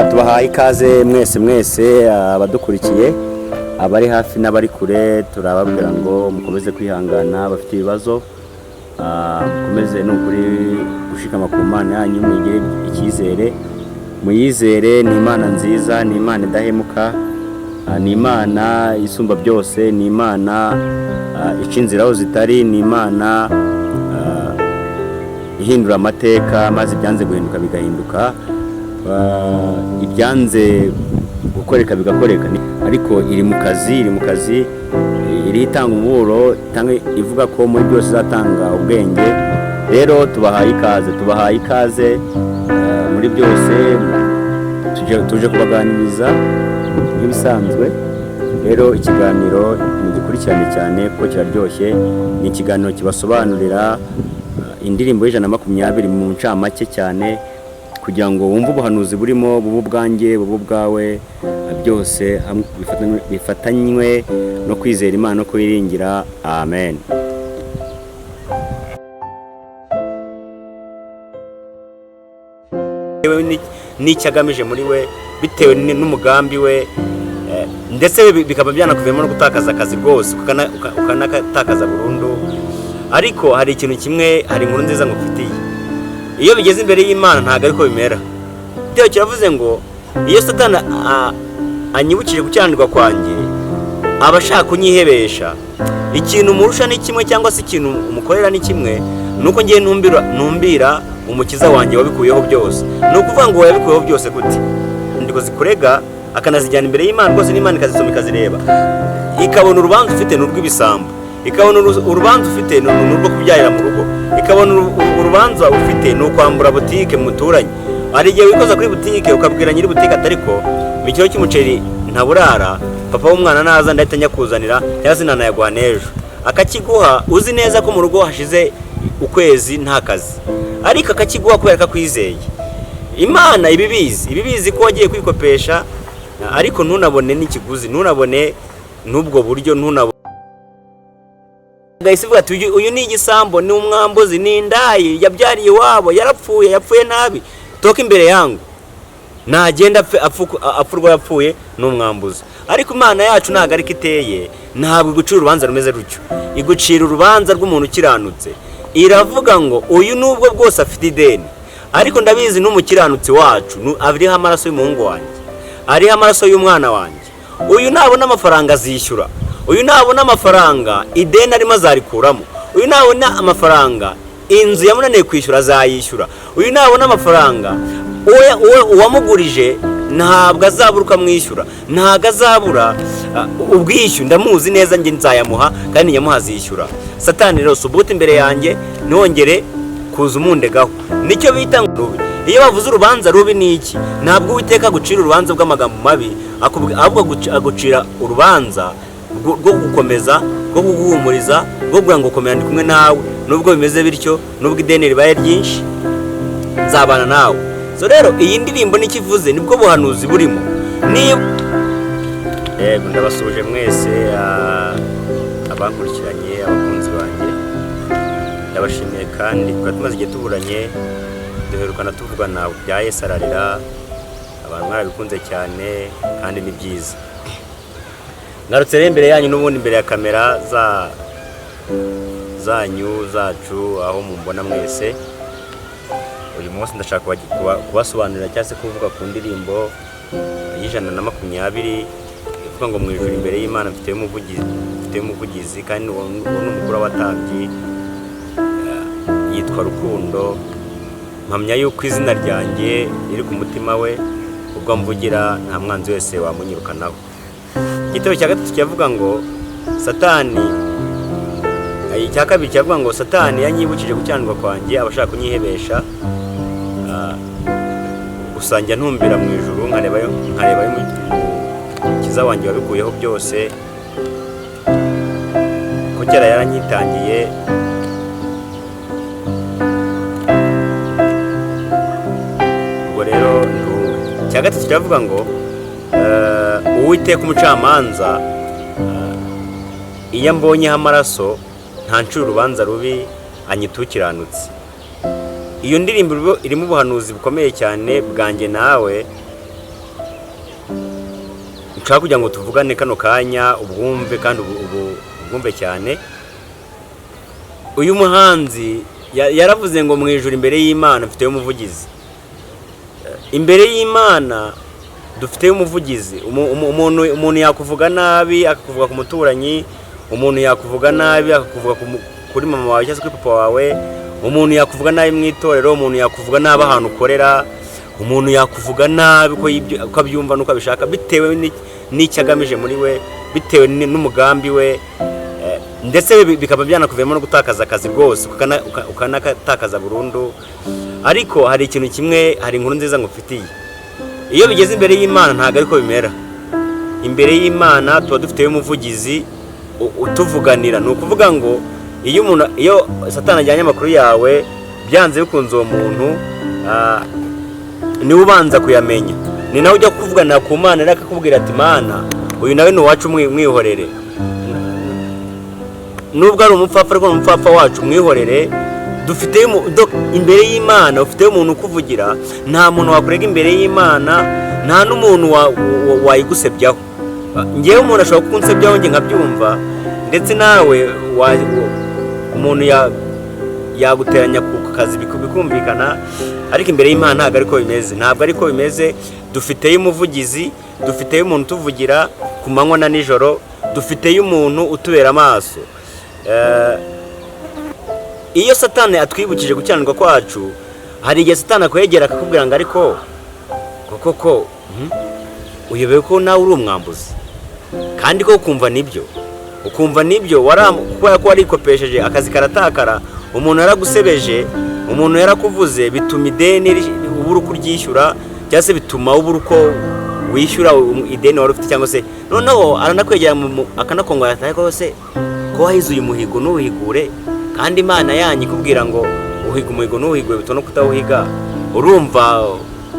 tubahaye ikaze mwese abadukurikiye, abari hafi n'abari kure, turababwira ngo mukomeze kwihangana, bafite ibibazo mukomeze n'ukuri gushikama ku Mana yanyu, mwigire icyizere, muyizere. Ni Imana nziza, ni Imana idahemuka, ni Imana isumba byose, ni Imana ica inzira aho zitari, ni Imana ihindura amateka, maze ibyanze guhinduka bigahinduka, ibyanze gukoreka bigakoreka. Ariko iri mu kazi, iri itanga umuburo, ivuga ko muri byose izatanga ubwenge. Rero tubahaye ikaze muri byose, tuje kubaganiriza nk'ibisanzwe. Rero ikiganiro mugikurikirane cyane kuko kiraryoshye. Ni ikiganiro kibasobanurira indirimbo y'120 mu ncamake cyane, kugira ngo wumve ubuhanuzi burimo, bubu bwanjye, bubu bwawe, byose bifatanywe no kwizera Imana no kuyiringira. Amen. N'icyo agamije muri we bitewe n'umugambi we, ndetse bikaba byanakuvemo no gutakaza akazi rwose, ukanatakaza burundu. Ariko hari ikintu kimwe, hari inkuru nziza ngufitiye. Iyo bigeze imbere y'Imana ntago ariko bimera. Byo kiravuze ngo iyo Satani anyibukije gucyanirwa kwanjye, abashaka kunyihebesha, ikintu murusha ni kimwe cyangwa se ikintu umukorera ni kimwe, nuko ngiye numbira umukiza wanjye wabikuyeho byose. Nukuvuga ngo yabikuyeho byose gute? Ndiko zikurega akanazijyana imbere y'Imana rwose, n'Imana ikazisoma ikazireba, ikabona urubanza ufite n'urw'ibisambo, ikabona urubanza ufite n'urwo kubyarira mu rugo, ikabona urubanza ufite n'ukwambura butike muturanye. Ari igihe wikoza kuri butike ukabwira nyiri butike atariko mikiro cy'umuceri ntaburara, papa w'umwana naza ndahita nyakuzanira, yazi nanayaguha nejo, akakiguha uzi neza ko mu rugo hashize ukwezi nta kazi, ariko akakiguha kubera ko akwizeye. Imana ibibizi ko wagiye kwikopesha, ariko ntunabone n'ikiguzi, ntunabone n'ubwo buryo, ntunabone gahise vuga ati uyu ni igisambo, ni umwambuzi, ni indayi, yabyariye iwabo, yapfuye nabi, toka imbere yangu, nagenda apfurwa yapfuye n'umwambuzi. Ariko Imana yacu ntago ariko iteye, ntabwo igucira urubanza rumeze rutyo, igucira urubanza rw'umuntu ukiranutse. Iravuga ngo uyu nubwo bwose afite ideni, ariko ndabizi n'umukiranutsi wacu ariho amaraso y'umuhungu wanjye, ariho amaraso y'umwana wanjye. Uyu nabona amafaranga azishyura, uyu nabona amafaranga ideni arimo azarikuramo, uyu nabona amafaranga inzu yamunaniye kwishyura azayishyura, uyu nabona amafaranga uwamugurije ntabwo azabura ukamwishyura, ntabwo azabura ubwishyu. Ndamuzi neza, njye nzayamuha kandi nyamuha azishyura. Satani rero subuta imbere yanjye, nongere kuza umundegaho. Nicyo bita ngo rubi. Iyo bavuze urubanza rubi ni iki? Ntabwo Uwiteka agucira urubanza bw'amagambo mabi, ahubwo agucira urubanza rwo gukomeza, rwo kuguhumuriza, rwo kugira ngo ukomere ndi kumwe nawe, nubwo bimeze bityo, nubwo ideni ribaye ryinshi, nzabana nawe. So rero iyi ndirimbo n'ikivuze nibwo buhanuzi burimo. Yego, ndabasuje mwese abakurikiranye, abakunzi banjye, ndabashimiye kandi twari tumaze igihe tuburanye, duherukana tuvugana bya Yesu ararira, abantu mwarabikunze cyane kandi ni byiza. Ngarutse rero imbere yanyu n'ubundi imbere ya kamera zanyu zacu, aho mumbona mwese. Uyu munsi ndashaka kubasobanurira cyangwa se kuvuga ku ndirimbo y'120 ivuga ngo mu ijuru imbere y'Imana mfite umuvugizi, kandi uwo n'umukuru w'abatambyi yitwa Rukundo. Mpamya yuko izina ryanjye riri ku mutima we, ubwo mvugira nta mwanzi wese wamunyirukanaho. Igitabo cya gatatu cyavuga ngo Satani, icya kabiri cyavuga ngo Satani yanyibukije gucyanirwa kwanjye, abashaka kunyihebesha, gusangira ntumbira mu ijuru, nkarebayo umukiza wanjye wabikuyeho byose, ko kera yaranyitangiye. Ubwo rero icya gatatu cyavuga ngo Uwiteka umucamanza, iyo mbonyeho amaraso ntancira urubanza rubi, anyitukiranutse. Iyo ndirimbo irimo ubuhanuzi bukomeye cyane bwanjye nawe, nshaka kugira ngo tuvugane kano kanya ubwumve kandi ubwumve cyane. Uyu muhanzi yaravuze ngo mu ijuru imbere y'Imana mfite umuvugizi. Imbere y'Imana dufite umuvugizi. Umuntu yakuvuga nabi akakuvuga ku muturanyi, umuntu yakuvuga nabi akakuvuga kuri mama wawe cyangwa kuri papa wawe, umuntu yakuvuga nabi mu itorero, umuntu yakuvuga nabi ahantu ukorera, umuntu yakuvuga nabi ko abyumva nuko abishaka bitewe n'icyo agamije muri we, bitewe n'umugambi we, ndetse bikaba byanakuvemo no gutakaza akazi rwose ukanatakaza burundu. Ariko hari ikintu kimwe, hari inkuru nziza ngufitiye. Iyo bigeze imbere y'Imana ntago ariko bimera. Imbere y'Imana tuba dufite umuvugizi utuvuganira. Ni ukuvuga ngo iyo Satani ajyanye amakuru yawe byanze bikunze uwo muntu niwe ubanza kuyamenya. Ni nawe ujya kuvuganira ku Mana reka akakubwira ati Mana uyu nawe ni uwacu mwihorere. Nubwo ari umupfapfa ariko umupfapfa wacu mwihorere. Dufite imbere y'Imana ufite umuntu ukuvugira. Nta muntu wakurega imbere y'Imana, nta n'umuntu wayigusebyaho. Ngewe umuntu ashobora kunsebyaho nge nkabyumva, ndetse nawe umuntu yaguteranya ku kazi bikumvikana, ariko imbere y'Imana ntabwo ariko bimeze. Ntabwo ariko bimeze. Dufiteyo umuvugizi, dufiteyo umuntu utuvugira ku manywa na nijoro, dufiteyo umuntu utubera amaso. Iyo Satani atwibukije gukiranirwa kwacu, hari igihe Satani akwegera akakubwira ngo ariko koko uyobewe ko nawe uri umwambuzi, kandi ko ukumva nibyo kubera ko warikopesheje akazi karatakara, umuntu yaragusebeje, umuntu yarakuvuze, bituma ideni ubura uko uryishyura, cyangwa se bituma ubura uko wishyura ideni wari ufite, cyangwa se noneho aranakwegera akanakongora ati ariko se ko wahize uyu muhigo ntuwihigure, kandi Imana yanyu ikubwira ngo uhiga umuhigo ntuwihigure bito no kutawuhiga. Urumva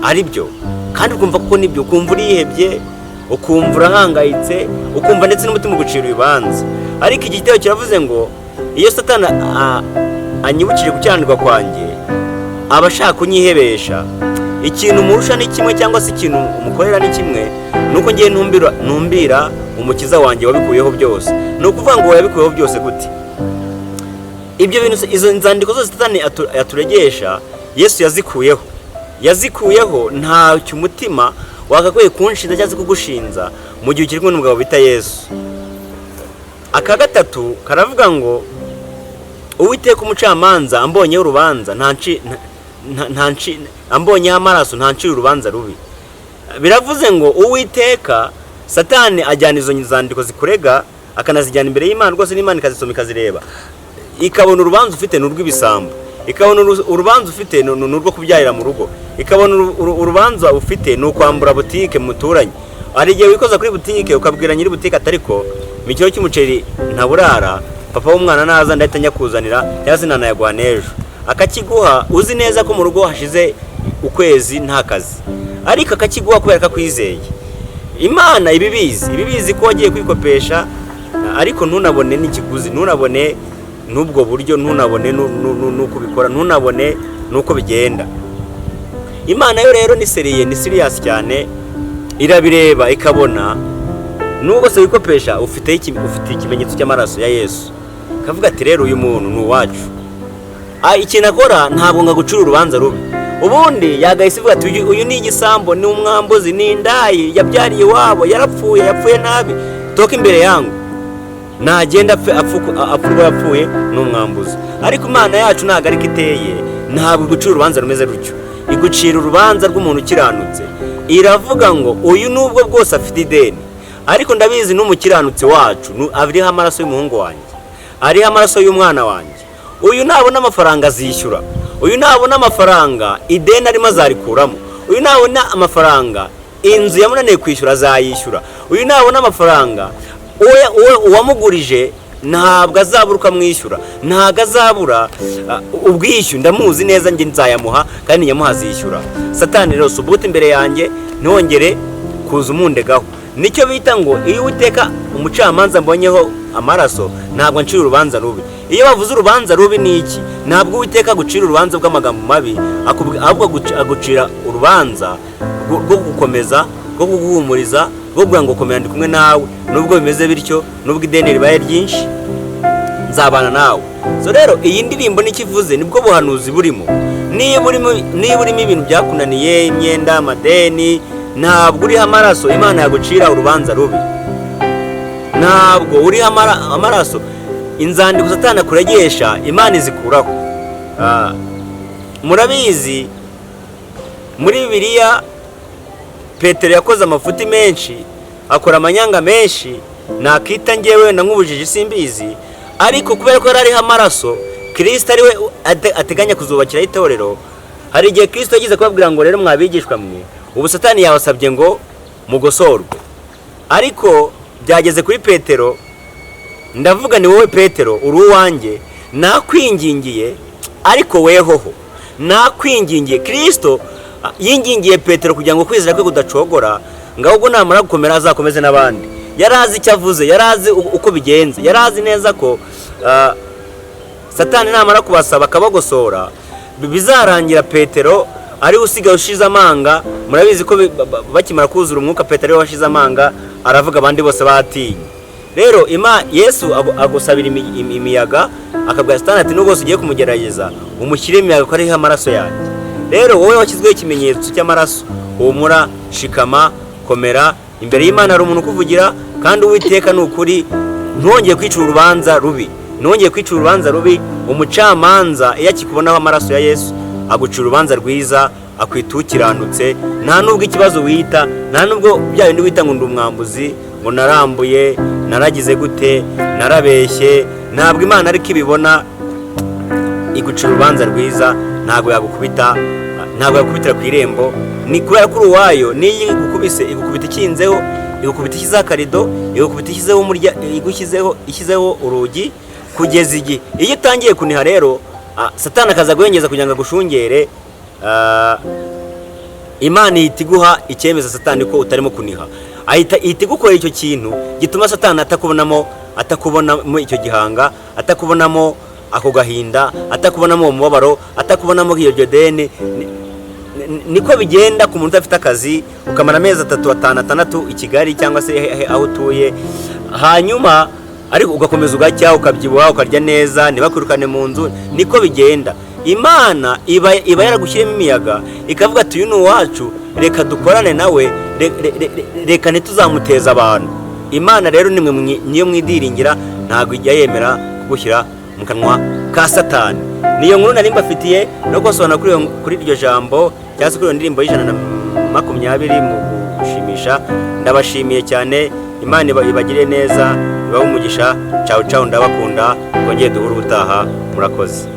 ari byo, kandi ukumva kuko nibyo, ukumva urihebye, ukumva urahangayitse, ukumva ndetse n'umutima ugucira ibibanza. Ariko igitero kiravuze ngo iyo Satani anyibukije gukiranirwa kwanjye, aba ashaka kunyihebesha. Ikintu umurusha ni kimwe, cyangwa se ikintu umukorera ni kimwe, nuko ngiye ntumbira umukiza wanjye wabikuyeho byose. Ni ukuvuga ngo yabikuyeho byose gute? Ibyo bintu, izo nzandiko zose Satani yaturegesha, Yesu yazikuyeho. Ntacyo umutima wakakwiye kunshinza cyangwa se kugushinza mu gihe ukiri kumwe n'umugabo bita Yesu. Aka gatatu karavuga ngo Uwiteka umucamanza ambonyeho urubanza ambonyeho amaraso ntancira urubanza rubi. Biravuze ngo Uwiteka, Satani ajyana izo nzandiko zikurega akanazijyana imbere y'Imana rwose, n'Imana ikazisoma ikazireba, ikabona urubanza ufite n'urw'ibisambo, ikabona urubanza ufite n'urwo kubyarira mu rugo, ikabona urubanza ufite n'ukwambura butike muturanye. Hari igihe wikoza kuri butike ukabwira nyiri butike atariko mikiro cy'umuceri ntaburara, papa w'umwana naza ndahita nyakuzanira, cyangwa se nanayaguha n'ejo, akakiguha uzi neza ko mu rugo hashize ukwezi nta kazi, ariko akakiguha kubera ko akwizeye. Imana ibibizi ko wagiye kwikopesha, ariko ntunabone n'ikiguzi, ntunabone n'ubwo buryo, ntunabone n'uko ubikora, ntunabone n'uko bigenda. Imana yo rero ni serious cyane, irabireba ikabona nubwo se wikopesha ufite ikimenyetso cy'amaraso ya Yesu, kavuga ati rero uyu muntu ni uwacu. Ikintu akora ntabwo ngagucira urubanza rubi. Ubundi yagahise ivuga ati uyu ni igisambo, ni umwambuzi, ni indayi, yabyariye iwabo, yapfuye nabi, toka imbere yangu, nagenda apfurwa yapfuye, ni umwambuzi. Ariko Imana yacu ntabwo ariko iteye, ntabwo igucira urubanza rumeze rutyo, igucira urubanza rw'umuntu ukiranutse. Iravuga ngo uyu nubwo bwose afite ideni, ariko ndabizi n'umukiranutsi wacu ariho amaraso y'umuhungu wanjye, ariho amaraso y'umwana wanjye. Uyu nabona amafaranga azishyura, uyu nabona amafaranga ideni arimo azarikuramo, uyu nabona amafaranga inzu yamunaniye kwishyura azayishyura, uyu nabona amafaranga uwamugurije ntabwo azabura ukamwishyura, ntabwo azabura ubwishyu, ndamuzi neza njye nzayamuha kandi nyamuha azishyura. Satani rero subuta imbere yanjye ntongere kuza umundegaho. Nicyo bita ngo iyo Uwiteka umucamanza mbonyeho amaraso ntabwo ncira urubanza rubi. Iyo bavuze urubanza rubi ni iki? Ntabwo Uwiteka gucira urubanza bw'amagambo mabi, ahubwo agucira urubanza rwo gukomeza, rwo kuguhumuriza, bubwira ngo komera ndi kumwe nawe, nubwo bimeze bityo, nubwo ideni ribaye ryinshi nzabana nawe. So rero iyi ndirimbo n'ikivuze nibwo buhanuzi burimo. Niba urimo ibintu byakunaniye, imyenda, amadeni, ntabwo uriho amaraso Imana yagucira urubanza rubi. Ntabwo uriho amaraso inzandiko Satani akuregesha Imana izikuraho. Murabizi muri Bibiliya Petero yakoze amafuti menshi, akora amanyanga menshi, nakita ngewe na nk'ubujiji simbizi, ariko kubera ko yari amaraso Kristo ariwe ateganya kuzubakiraho itorero. Hari igihe Kristo yagize kubabwira ngo rero mwabigishwa mwe, ubu Satani yabasabye ngo mugosorwe. Ariko byageze kuri Petero, ndavuga ni wowe Petero uri uwanjye, nakwingingiye ariko wehoho, nakwingingiye. Kristo yingingiye Petero kugira ngo kwizera kwe kudacogora, ngaho ubwo namara gukomera azakomeze n'abandi. Yarazi icyo avuze, yarazi uko bigenze, yarazi neza ko Satani namara kubasaba akabagosora bizarangira Petero ari usigaye ushize amanga. Murabizi ko bakimara kuzura umwuka Petero washize amanga, aravuga abandi bose batinye. Rero Yesu agusabira imiyaga, akabwira Satani ati nubwo ugiye kumugerageza umushyire imiyaga ko ariho amaraso yanjye. Rero wowe washyizweho ikimenyetso cy'amaraso, humura, shikama, komera, imbere y'Imana hari umuntu ukuvugira, kandi Uwiteka ni ukuri. Ntongeye kwicura urubanza rubi, ntongeye kwicura urubanza rubi. Umucamanza iyo akikubonaho amaraso ya Yesu agucira urubanza rwiza, akwita ukiranutse. Nta nubwo ikibazo wita, nta nubwo bya bindi wita ngo ndi umwambuzi, ngo narambuye, naragize gute, narabeshye. Ntabwo Imana ariko ibibona, igucira urubanza rwiza. Ntabwo yagukubitira ku irembo, ni kubera ko uruwayo niyo igukubise igukubita ikinzeho, igukubita ishyizeho akarido, igukubita ishyizeho urugi kugeza igihe. Iyo utangiye kuniha rero Satani akaza guhengeza kugira ngo agushungere, Imana ihita iguha icyemeza Satani ko utarimo kuniha, ihita igukorera icyo kintu gituma Satani atakubonamo icyo gihanga, atakubonamo ako gahinda, atakubonamo umubabaro, atakubonamo iyo deni. Niko bigenda ku muntu udafite akazi, ukamara amezi 3, 5, 6 i Kigali cyangwa se aho utuye, hanyuma ariko ugakomeza ugacya, ukabyibuha, ukarya neza, ntibakurukane mu nzu. Niko bigenda. Imana iba yaragushyiremo imiyaga, ikavuga ati uyu ni uwacu, reka dukorane nawe, reka ntituzamuteza abantu. Imana rero niyo mwidiringira, ntabwo ijya yemera kugushyira mu kanwa ka Satani. Niyo nkuru nari mbafitiye no gusobanura kuri iryo jambo cyangwa se kuri iyo ndirimbo y'120 mu gushimisha. Ndabashimiye cyane, Imana ibagire neza, ibahe umugisha. Ciao ciao, ndabakunda, twongeye duhura ubutaha. Murakoze.